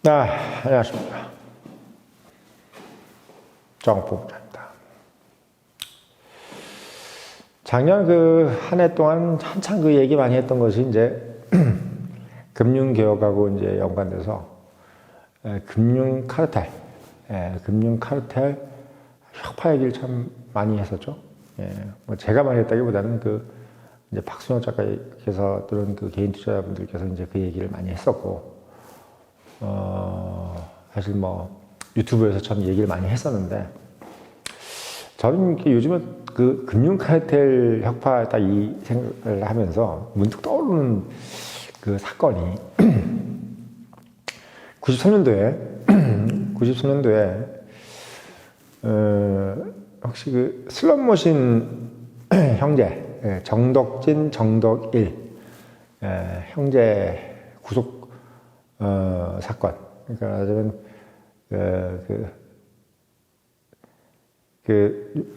안녕하십니까. 정봉자입니다. 작년 한 해 동안 한창 얘기 많이 했던 것이 이제 금융개혁하고 이제 연관돼서 금융카르텔 혁파 얘기를 참 많이 했었죠. 뭐 제가 많이 했다기보다는 이제 박순영 작가께서 또는 개인 투자자분들께서 이제 그 얘기를 많이 했었고, 사실 뭐 유튜브에서 참 얘기를 많이 했었는데, 저는 요즘에 금융 카르텔 혁파 딱 이 생각을 하면서 문득 떠오르는 사건이 93년도에 혹시 슬롯머신 형제 정덕진, 정덕일 형제 구속 사건. 그러니까 말하자면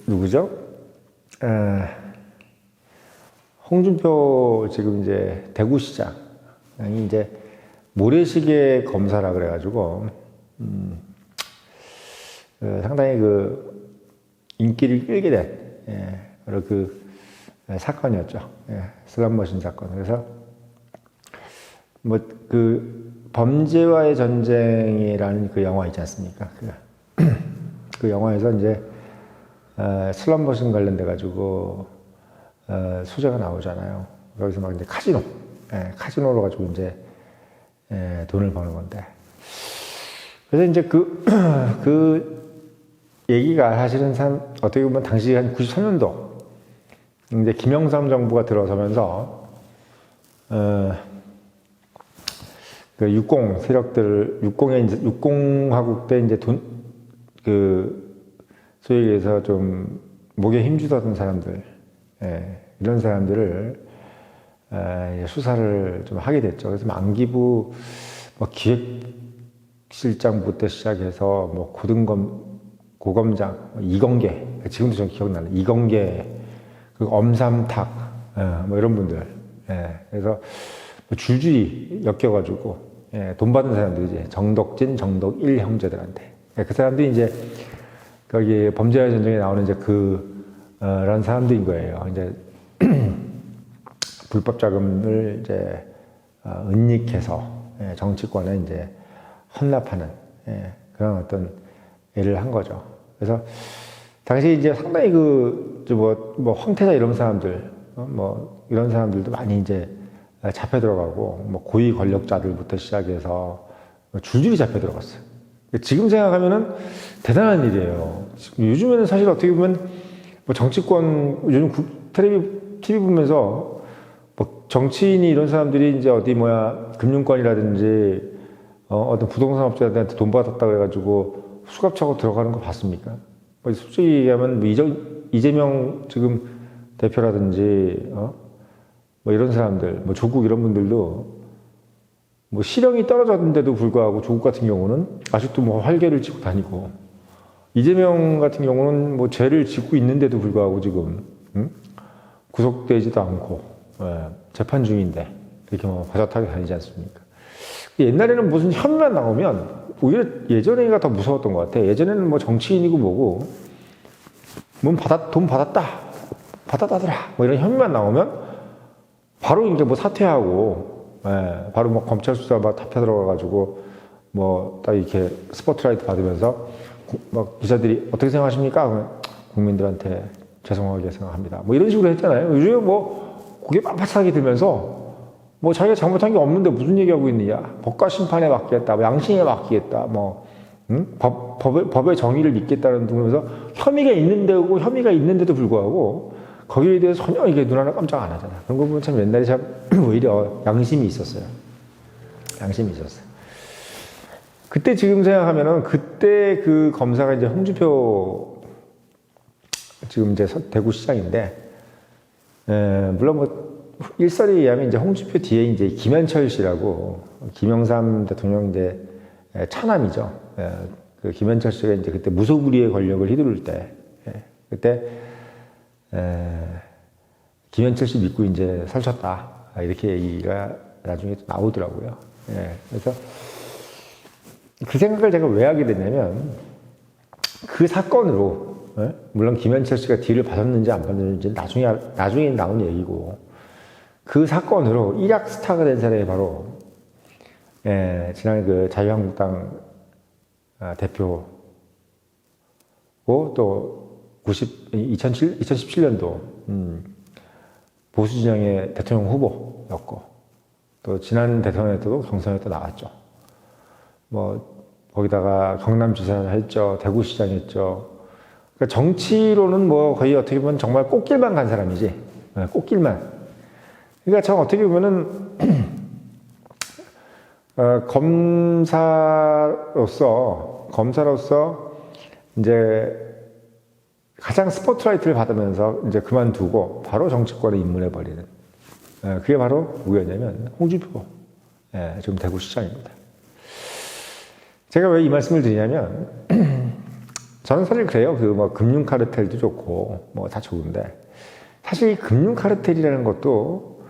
누구죠? 홍준표 지금 이제 대구시장이 이제 모래시계 검사라 그래가지고 상당히 인기를 끌게 된 바로 사건이었죠. 슬롯머신 사건. 그래서 뭐 범죄와의 전쟁이라는 영화 있지 않습니까? 그 영화에서 이제 슬롯머신 관련돼 가지고 소재가 나오잖아요. 거기서 막 이제 카지노로 가지고 이제 돈을 버는 건데. 그래서 이제 그 얘기가 사실은 어떻게 보면 당시 한 93년도 이제 김영삼 정부가 들어서면서 육공 세력들, 육공화국 때 이제 소위 얘기해서 좀 목에 힘주던 사람들, 이런 사람들을 수사를 좀 하게 됐죠. 그래서 안기부 기획실장부터 시작해서 고검장, 이건계, 지금도 좀 기억나는 이건계, 엄삼탁, 이런 분들. 그래서 줄줄이 엮여가지고 돈 받은 사람들이지. 정덕진, 정덕일 형제들한테. 그 사람들이 이제 거기 범죄와 전쟁에 나오는 이제 그런 사람들인 거예요. 이제 불법 자금을 이제 은닉해서 정치권에 이제 헌납하는 그런 어떤 일을 한 거죠. 그래서 당시 이제 상당히 황태자 이런 사람들, 이런 사람들도 많이 이제 잡혀 들어가고, 고위 권력자들부터 시작해서 줄줄이 잡혀 들어갔어요. 지금 생각하면은 대단한 일이에요. 요즘에는 사실 어떻게 보면 정치권, 요즘 TV 보면서 정치인이 이런 사람들이 이제 금융권이라든지 어떤 부동산 업자들한테 돈 받았다 그래가지고 수갑차고 들어가는 거 봤습니까? 솔직히 얘기하면 이재명 지금 대표라든지 이런 사람들, 조국 이런 분들도 실형이 떨어졌는데도 불구하고 조국 같은 경우는 아직도 활개를 치고 다니고, 이재명 같은 경우는 죄를 짓고 있는데도 불구하고 지금 구속되지도 않고 재판 중인데 이렇게 바젓하게 다니지 않습니까? 옛날에는 무슨 혐의만 나오면 오히려 예전에가 더 무서웠던 것 같아. 예전에는 정치인이고 뭐고 돈 받았다더라 이런 혐의만 나오면 바로 이제 사퇴하고, 바로 검찰 수사 잡혀 들어가가지고 딱 이렇게 스포트라이트 받으면서 기자들이 어떻게 생각하십니까? 그러면 국민들한테 죄송하게 생각합니다. 이런 식으로 했잖아요. 요즘에 고개 빳빳하게 들면서 자기가 잘못한 게 없는데 무슨 얘기하고 있느냐. 법과 심판에 맡기겠다. 양심에 맡기겠다. 법의 정의를 믿겠다는 등으로서 혐의가 있는데도 불구하고 거기에 대해서 전혀 이게 눈 하나 깜짝 안 하잖아. 그런 거 보면 참 옛날에 참 오히려 양심이 있었어요. 그때 지금 생각하면은 그때 검사가 이제 홍준표 지금 이제 대구시장인데, 물론 일설에 의하면 이제 홍준표 뒤에 이제 김현철 씨라고, 김영삼 대통령 이제 차남이죠. 김현철 씨가 이제 그때 무소불위의 권력을 휘두를 때, 그때 김현철 씨 믿고 이제 설쳤다. 이렇게 얘기가 나중에 나오더라고요. 그래서 그 생각을 제가 왜 하게 됐냐면, 그 사건으로, 물론 김현철 씨가 딜을 받았는지 안 받았는지 나중에 나온 얘기고, 그 사건으로 일약 스타가 된 사람이 바로, 지난해 그 자유한국당 대표고, 또 2017년도 보수 진영의 대통령 후보였고, 또 지난 대통령 때도 경선에 또 나왔죠. 뭐 거기다가 경남지사를 했죠, 대구시장 했죠. 그러니까 정치로는 뭐 거의 어떻게 보면 정말 꽃길만 간 사람이지, 꽃길만. 그러니까 참 어떻게 보면은 검사로서 이제 가장 스포트라이트를 받으면서 이제 그만두고 바로 정치권에 입문해 버리는, 그게 바로 누구였냐면 홍준표, 지금 대구시장입니다. 제가 왜 이 말씀을 드리냐면, 저는 사실 그래요. 그 뭐 금융 카르텔도 좋고 뭐 다 좋은데, 사실 이 금융 카르텔이라는 것도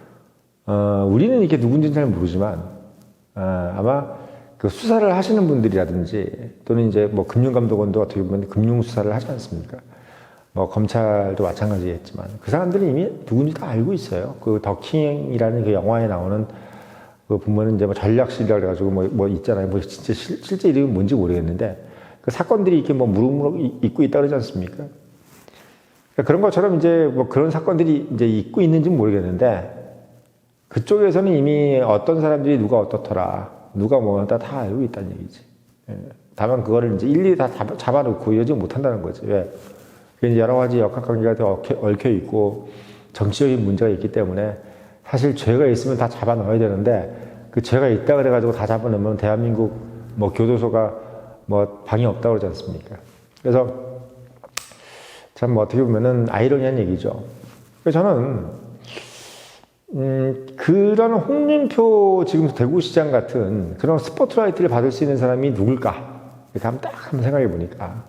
우리는 이게 누군지는 잘 모르지만 아마 그 수사를 하시는 분들이라든지, 또는 이제 뭐 금융감독원도 어떻게 보면 금융 수사를 하지 않습니까? 뭐 검찰도 마찬가지겠지만 그 사람들이 이미 누군지 다 알고 있어요. 그 더킹이라는 그 영화에 나오는 그 보면은 이제 뭐 전략실이라 그래가지고 뭐 있잖아요. 뭐 진짜 실제 이름이 뭔지 모르겠는데, 그 사건들이 이렇게 뭐 무럭무럭 있고 있다 그러지 않습니까? 그러니까 그런 것처럼 이제 뭐 그런 사건들이 이제 있고 있는지는 모르겠는데, 그쪽에서는 이미 어떤 사람들이 누가 어떻더라, 누가 뭐다 다 알고 있다는 얘기지. 다만 그거를 이제 일일이 다 잡아놓고 이러지 못한다는 거지. 왜? 여러 가지 역학관계가 얽혀 있고 정치적인 문제가 있기 때문에, 사실 죄가 있으면 다 잡아 넣어야 되는데, 그 죄가 있다 그래가지고 다 잡아 넣으면 대한민국 뭐 교도소가 뭐 방이 없다고 그러지 않습니까? 그래서 참 뭐 어떻게 보면은 아이러니한 얘기죠. 그래서 저는 그런 홍준표 지금 대구시장 같은 그런 스포트라이트를 받을 수 있는 사람이 누굴까? 이렇게 한번 생각해 보니까,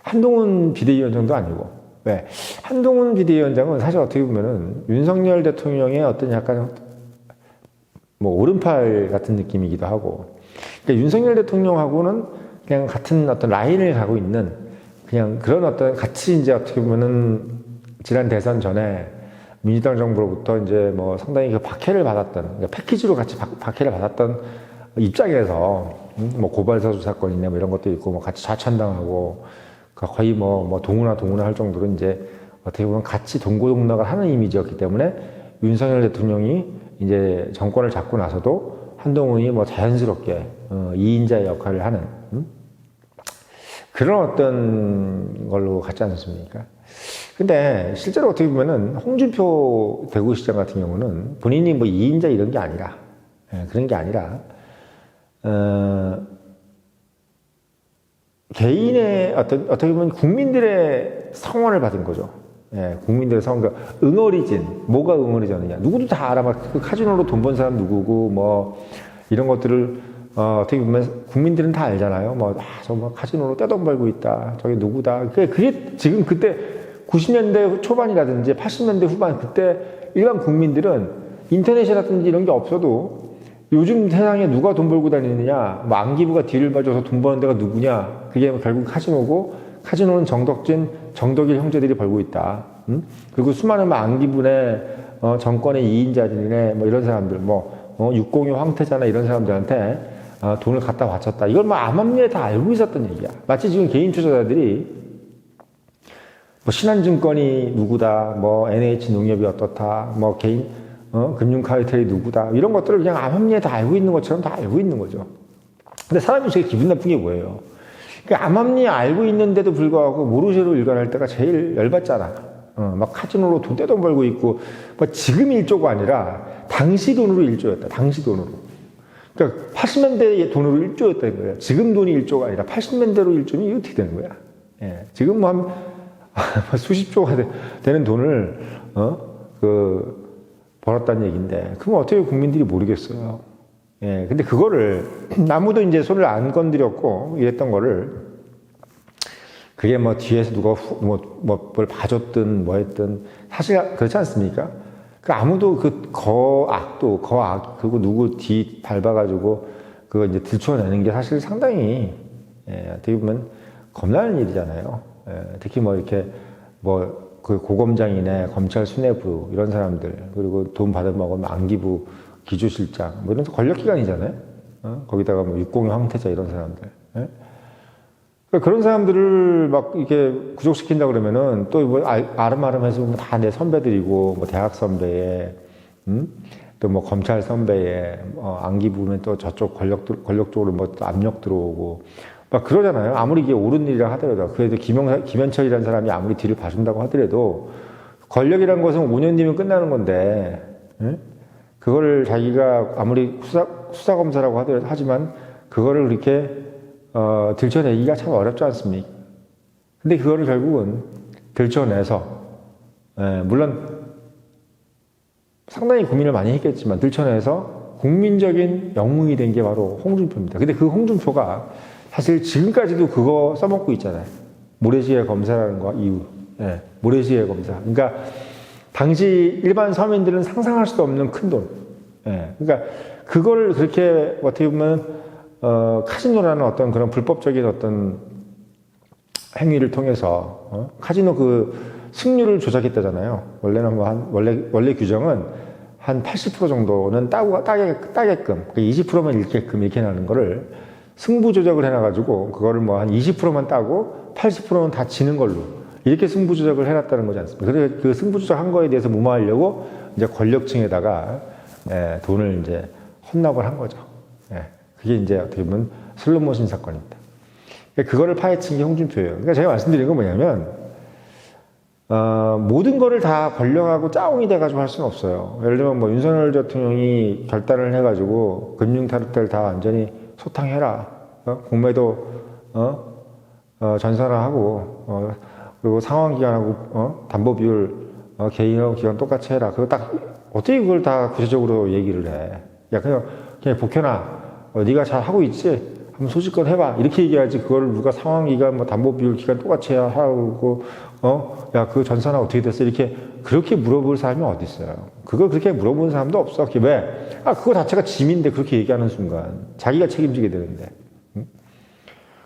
한동훈 비대위원장도 아니고. 왜? 한동훈 비대위원장은 사실 어떻게 보면은 윤석열 대통령의 어떤 약간 뭐 오른팔 같은 느낌이기도 하고, 그러니까 윤석열 대통령하고는 그냥 같은 어떤 라인을 가고 있는, 그냥 그런 어떤 같이 이제 어떻게 보면은 지난 대선 전에 민주당 정부로부터 이제 뭐 상당히 그 박해를 받았던, 그러니까 패키지로 같이 박해를 받았던 입장에서 뭐 고발사주 사건이나 뭐 이런 것도 있고 뭐 같이 좌천당하고, 거의 뭐 동우나 할 정도로 이제 어떻게 보면 같이 동고동락을 하는 이미지였기 때문에, 윤석열 대통령이 이제 정권을 잡고 나서도 한동훈이 뭐 자연스럽게 2인자의 역할을 하는 그런 어떤 걸로 갔지 않습니까? 근데 실제로 어떻게 보면은 홍준표 대구시장 같은 경우는 본인이 뭐 2인자 이런 게 아니라, 그런 게 아니라 개인의 어떻게 보면 국민들의 성원을 받은 거죠. 국민들의 성원, 그러니까 응어리진, 뭐가 응어리졌느냐. 누구도 다 알아. 막 그 카지노로 돈 번 사람 누구고, 뭐, 이런 것들을, 어떻게 보면 국민들은 다 알잖아요. 뭐, 저 뭐 카지노로 떼돈 벌고 있다. 저게 누구다. 그게 지금 그때 90년대 초반이라든지 80년대 후반, 그때 일반 국민들은 인터넷이라든지 이런 게 없어도 요즘 세상에 누가 돈 벌고 다니느냐, 뭐 안기부가 뒤를 봐줘서 돈 버는 데가 누구냐, 그게 결국 카지노고, 카지노는 정덕일 형제들이 벌고 있다. 그리고 수많은 안기부네, 정권의 2인자들이네, 뭐 이런 사람들, 602 황태자나 이런 사람들한테 돈을 갖다 바쳤다. 이걸 뭐 암암리에 다 알고 있었던 얘기야. 마치 지금 개인 투자자들이 뭐 신한증권이 누구다, 뭐 NH농협이 어떻다, 뭐 개인 금융카르텔이 누구다, 이런 것들을 그냥 암암리에 다 알고 있는 것처럼 다 알고 있는 거죠. 근데 사람이 제일 기분 나쁜 게 뭐예요? 그러니까 암암리에 알고 있는데도 불구하고 모르쇠로 일관할 때가 제일 열받잖아. 막 카지노로 돈 떼돈 벌고 있고, 뭐 지금 1조가 아니라 당시 돈으로 1조였다. 당시 돈으로. 그러니까 80년대 돈으로 1조였다는 거야. 지금 돈이 1조가 아니라 80년대로 1조면 이게 어떻게 되는 거야? 지금 뭐 한 수십조가 되는 돈을 벌었다는 얘기인데, 그럼 어떻게 국민들이 모르겠어요. 근데 그거를 아무도 이제 손을 안 건드렸고 이랬던 거를, 그게 뭐 뒤에서 누가 뭘 봐줬든 뭐 했든 사실 그렇지 않습니까? 그 아무도 그 거악, 그리고 누구 뒤 밟아가지고 그거 이제 들춰내는 게 사실 상당히, 어떻게 보면 겁나는 일이잖아요. 특히 뭐 이렇게 뭐 그 고검장이네, 검찰 수뇌부 이런 사람들, 그리고 돈 받아먹으면 안기부 기조실장, 뭐 이런 권력기관이잖아요. 거기다가 뭐 육공의 황태자 이런 사람들. 그러니까 그런 사람들을 막 이렇게 구속시킨다 그러면은 또 뭐 아름아름해서 다 내 선배들이고, 뭐 대학 선배에, 또 뭐 검찰 선배에, 안기부면 또 저쪽 권력 쪽으로 뭐 또 압력 들어오고, 막 그러잖아요. 아무리 이게 옳은 일이라 하더라도. 그래도 김현철이라는 사람이 아무리 뒤를 봐준다고 하더라도, 권력이라는 것은 5년 뒤면 끝나는 건데, 그거를 자기가 아무리 수사검사라고 하더라도, 하지만 그거를 그렇게 들춰내기가 참 어렵지 않습니까? 근데 그거를 결국은 들춰내서, 물론 상당히 고민을 많이 했겠지만 들춰내서 국민적인 영웅이 된 게 바로 홍준표입니다. 근데 그 홍준표가 사실 지금까지도 그거 써먹고 있잖아요. 모래시계 검사라는 거 이유. 모래시계 검사. 그러니까 당시 일반 서민들은 상상할 수도 없는 큰 돈. 그러니까 그걸 그렇게 어떻게 보면 카지노라는 어떤 그런 불법적인 어떤 행위를 통해서 카지노 그 승률을 조작했다잖아요. 원래는 뭐 원래 규정은 한 80% 정도는 따게끔 20%만 잃게끔 이렇게 나는 거를 승부 조작을 해놔가지고 그거를 뭐 한 20%만 따고 80%는 다 지는 걸로 이렇게 승부 조작을 해놨다는 거지 않습니까? 그래서 그 승부 조작한 거에 대해서 무마하려고 이제 권력층에다가 돈을 이제 헌납을 한 거죠. 그게 이제 어떻게 보면 슬롯머신 사건입니다. 그거를 파헤친 게 홍준표예요. 그러니까 제가 말씀드린 건 뭐냐면 모든 거를 다 권력하고 짜옹이 돼가지고 할 수는 없어요. 예를 들면 뭐 윤석열 대통령이 결단을 해가지고 금융타르텔 다 완전히 소탕해라. 공매도 전산화하고 그리고 상환기간하고 담보비율 개인하고 기간 똑같이 해라. 그거 딱 어떻게 그걸 다 구체적으로 얘기를 해? 야 그냥 복현아, 네가 잘 하고 있지? 한번 소식껏 해봐. 이렇게 얘기하지. 그걸 누가 상환기간 뭐 담보비율 기간 똑같이 해야 하고 야 그 전산화 어떻게 됐어? 이렇게 그렇게 물어볼 사람이 어디 있어요? 그걸 그렇게 물어보는 사람도 없어. 그게 왜? 그거 자체가 짐인데 그렇게 얘기하는 순간 자기가 책임지게 되는데.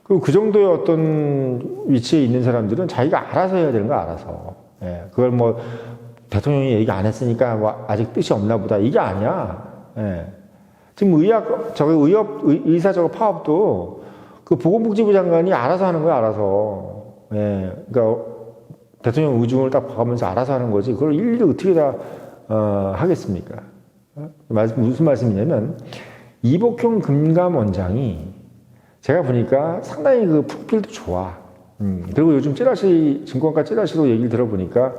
그리고 그 정도의 어떤 위치에 있는 사람들은 자기가 알아서 해야 되는 거 알아서. 그걸 뭐 대통령이 얘기 안 했으니까 뭐 아직 뜻이 없나 보다. 이게 아니야. 지금 의사 저거 파업도 그 보건복지부 장관이 알아서 하는 거야, 알아서. 그러니까 대통령 의중을 딱 봐가면서 알아서 하는 거지. 그걸 일일이 어떻게 다 하겠습니까? 무슨 말씀이냐면 이복형 금감원장이 제가 보니까 상당히 그 프로필도 좋아. 그리고 요즘 증권가 찌라시로 얘기를 들어보니까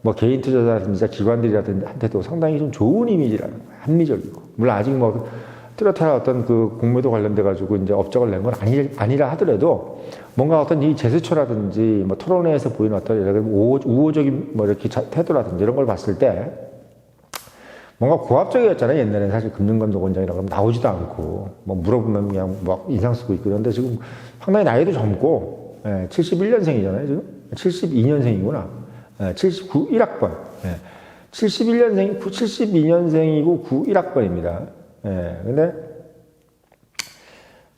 뭐 개인 투자자라든지 기관들이라든지 한테도 상당히 좀 좋은 이미지라는 거야. 합리적이고. 물론 아직 뭐 뚜렷한 어떤 그 공매도 관련돼 가지고 이제 업적을 낸 건 아니라 하더라도 뭔가 어떤 이 제스처라든지 뭐 토론회에서 보이는 어떤 우호적인 뭐 이렇게 태도라든지 이런 걸 봤을 때 뭔가 고압적이었잖아요. 옛날에는 사실 금융감독원장이라고 하면 나오지도 않고 뭐 물어보면 그냥 막 인상 쓰고 있고 그런데 지금 상당히 나이도 젊고 71년생이잖아요. 지금 72년생이구나. 1학번. 72년생이고 1학번입니다. 근데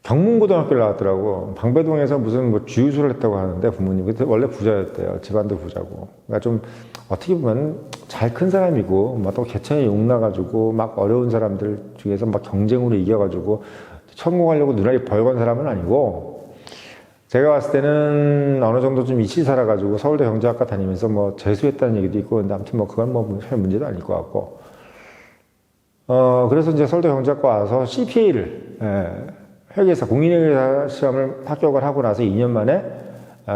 경문고등학교를 나왔더라고. 방배동에서 무슨 뭐 주유소를 했다고 하는데 부모님 그때 원래 부자였대요. 집안도 부자고. 그러니까 좀 어떻게 보면 잘 큰 사람이고 막 또 개천에 욕 나가지고 막 어려운 사람들 중에서 막 경쟁으로 이겨가지고 성공하려고 눈알이 벌건 사람은 아니고 제가 봤을 때는 어느 정도 좀 이치 살아가지고 서울대 경제학과 다니면서 뭐 재수했다는 얘기도 있고 근데 아무튼 뭐 그건 뭐 별 문제도 아닐 것 같고 그래서 이제 서울대 경제학과 와서 CPA를 회계사, 공인회계사 시험을 합격을 하고 나서 2년 만에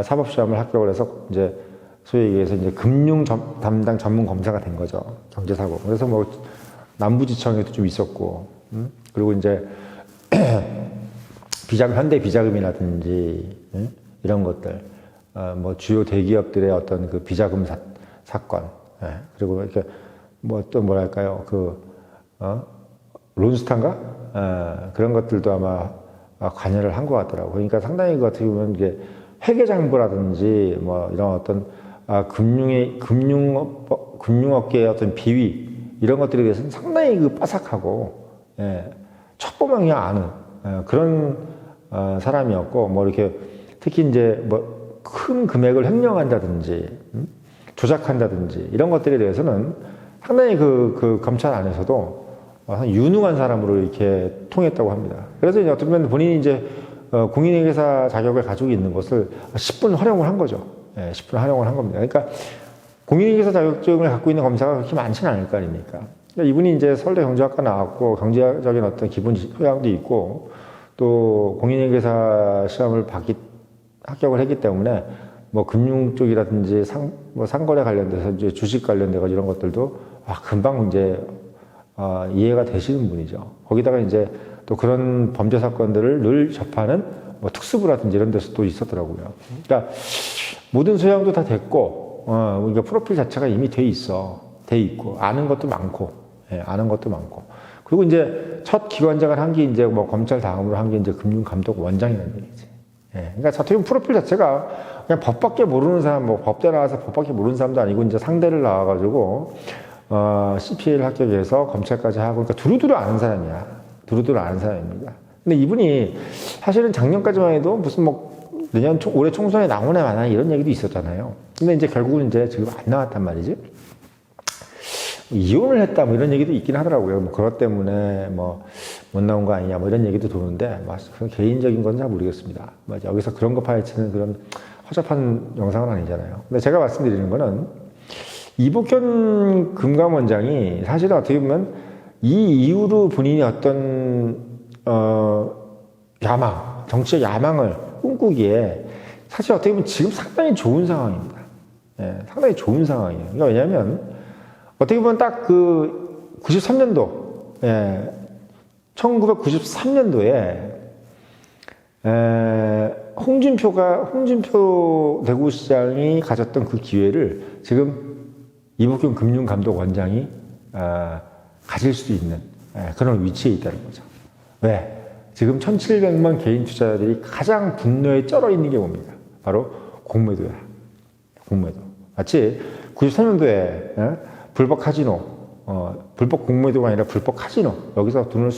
사법 시험을 합격을 해서 이제 소위 얘기해서 이제 금융 담당 전문 검사가 된 거죠. 경제사고. 그래서 뭐 남부지청에도 좀 있었고, 그리고 이제 현대 비자금이라든지 이런 것들, 뭐 주요 대기업들의 어떤 그 비자금 사건, 그리고 이렇게 뭐 또 뭐랄까요, 론스타인가? 그런 것들도 아마 관여를 한 것 같더라고요. 그러니까 상당히 그 어떻게 보면 이게 회계장부라든지 뭐 이런 어떤 금융업계의 어떤 비위 이런 것들에 대해서는 상당히 그 빠삭하고 첩보만 그냥 아는 그런 사람이었고, 뭐 이렇게 특히 이제 뭐 큰 금액을 횡령한다든지 조작한다든지 이런 것들에 대해서는 상당히 그 검찰 안에서도 유능한 사람으로 이렇게 통했다고 합니다. 그래서 이제 어떻게 보면 본인이 이제 공인회계사 자격을 가지고 있는 것을 10분 활용을 한 거죠. 10분 활용을 한 겁니다. 그러니까 공인회계사 자격증을 갖고 있는 검사가 그렇게 많지는 않을 거 아닙니까? 그러니까 이분이 이제 서울대 경제학과 나왔고 경제적인 어떤 기본 소양도 있고 또 공인회계사 시험을 합격을 했기 때문에 뭐 금융 쪽이라든지 뭐 상거래 관련돼서 이제 주식 관련돼가 이런 것들도 금방 이제 이해가 되시는 분이죠. 거기다가 이제 또 그런 범죄 사건들을 늘 접하는 뭐 특수부라든지 이런 데서 또 있었더라고요. 그러니까 모든 소양도 다 됐고, 그러니까 프로필 자체가 이미 돼 있고, 아는 것도 많고, 아는 것도 많고. 그리고 이제 첫 기관장을 한 게 이제 뭐 검찰 다음으로 한 게 이제 금융감독원장이라는 얘기지. 그러니까 어떻게 보면 프로필 자체가 그냥 법밖에 모르는 사람, 뭐 법대 나와서 법밖에 모르는 사람도 아니고 이제 상대를 나와가지고, CPA를 합격해서 검찰까지 하고, 그러니까 두루두루 아는 사람이야. 두루두루 아는 사람입니다. 근데 이분이 사실은 작년까지만 해도 무슨 뭐 올해 총선에 나오네 마나 이런 얘기도 있었잖아요. 근데 이제 결국은 이제 지금 안 나왔단 말이지. 이혼을 했다 뭐 이런 얘기도 있긴 하더라고요. 뭐 그것 때문에 뭐 못 나온 거 아니냐 뭐 이런 얘기도 도는데 그런 개인적인 건 잘 모르겠습니다. 여기서 그런 거 파헤치는 그런 허접한 영상은 아니잖아요. 근데 제가 말씀드리는 거는 이복현 금감원장이 사실은 어떻게 보면 이 이후로 본인이 어떤 정치적 야망을 꿈꾸기에 사실 어떻게 보면 지금 상당히 좋은 상황입니다. 상당히 좋은 상황이에요. 그러니까 왜냐하면 어떻게 보면 딱 그 93년도, 1993년도에 홍준표 대구시장이 가졌던 그 기회를 지금 이복현 금융감독원장이 가질 수 있는 그런 위치에 있다는 거죠. 왜? 지금 1,700만 개인 투자자들이 가장 분노에 쩔어 있는 게 뭡니까? 바로 공매도야. 공매도. 마치 93년도에 불법 카지노, 불법 공매도가 아니라 불법 카지노. 여기서 돈을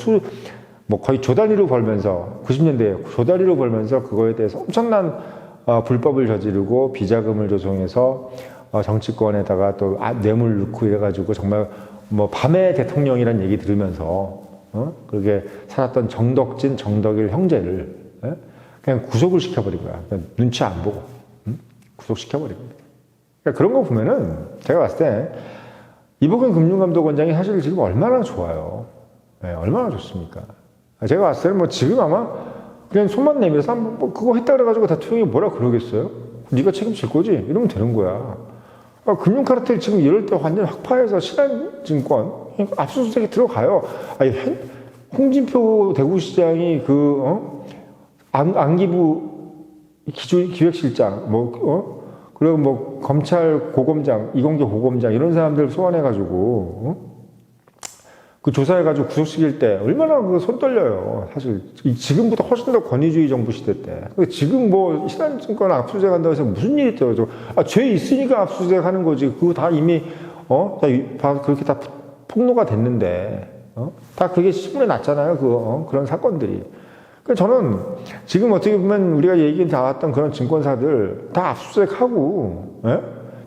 뭐 거의 조 단위로 벌면서 90년대에 조 단위로 벌면서 그거에 대해서 엄청난 불법을 저지르고 비자금을 조성해서 정치권에다가 또 뇌물 넣고 이래가지고 정말 뭐 밤의 대통령이라는 얘기 들으면서 그렇게 살았던 정덕일 형제를 그냥 구속을 시켜버린 거야. 그냥 눈치 안 보고 구속시켜버린 거야. 그러니까 그런 거 보면은 제가 봤을 때 이복현 금융감독원장이 사실 지금 얼마나 좋아요. 얼마나 좋습니까? 제가 봤을 때는 뭐 지금 아마 그냥 손만 내밀어서 뭐 그거 했다 그래가지고 대통령이 뭐라 그러겠어요? 네가 책임질 거지? 이러면 되는 거야. 금융카르텔 지금 이럴 때 완전 확파해서 신한증권 압수수색에 들어가요. 아니, 홍준표 대구시장이 안기부 기획실장, 그리고 뭐 검찰 고검장, 이공계 고검장 이런 사람들 소환해가지고 그 조사해가지고 구속시킬 때 얼마나 손 떨려요. 사실 지금보다 훨씬 더 권위주의 정부 시대 때. 지금 뭐 신한증권 압수수색 한다고 해서 무슨 일이 있더라고요. 죄 있으니까 압수수색 하는 거지. 그거 다 이미 그렇게 다 폭로가 됐는데 다 그게 신문에 났잖아요. 그런 사건들이. 그러니까 저는 지금 어떻게 보면 우리가 얘기 나왔던 그런 증권사들 다 압수수색하고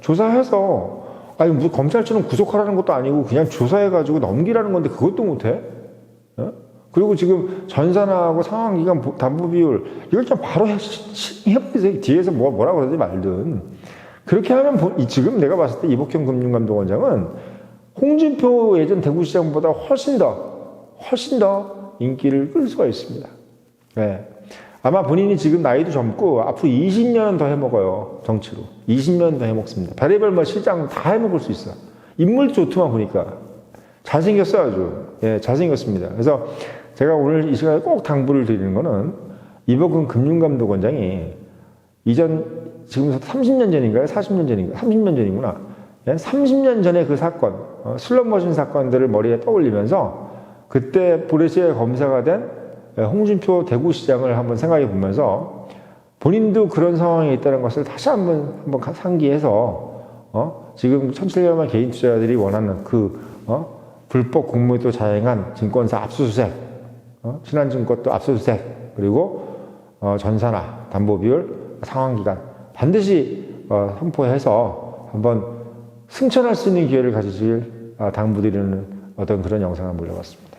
조사해서 뭐 검찰처럼 구속하라는 것도 아니고 그냥 조사해가지고 넘기라는 건데 그것도 못해? 그리고 지금 전산하고 상환기간 담보 비율 이걸 좀 바로 해버리세요. 뒤에서 뭐라고 그러지 말든. 그렇게 하면 지금 내가 봤을 때 이복현 금융감독원장은 홍준표 예전 대구시장보다 훨씬 더 인기를 끌 수가 있습니다. 아마 본인이 지금 나이도 젊고 앞으로 20년은 더 해먹어요. 정치로. 20년 더 해먹습니다. 별의별 뭐 시장 다 해먹을 수 있어. 인물도 좋더만 보니까. 잘생겼어요, 아주. 잘생겼습니다. 그래서 제가 오늘 이 시간에 꼭 당부를 드리는 거는 이복근 금융감독원장이 지금 30년 전인가요? 40년 전인가요? 30년 전이구나. 30년 전에 그 사건, 슬롯머신 사건들을 머리에 떠올리면서 그때 보레시에 검사가 된 홍준표 대구시장을 한번 생각해 보면서 본인도 그런 상황에 있다는 것을 다시 한번 상기해서 지금 1,700만 개인 투자자들이 원하는 불법 공매도 자행한 증권사 압수수색 신한증권 또 압수수색, 그리고 전산화, 담보비율, 상환기간 반드시 선포해서 한번 승천할 수 있는 기회를 가지실 당부드리는 어떤 그런 영상을 올려봤습니다.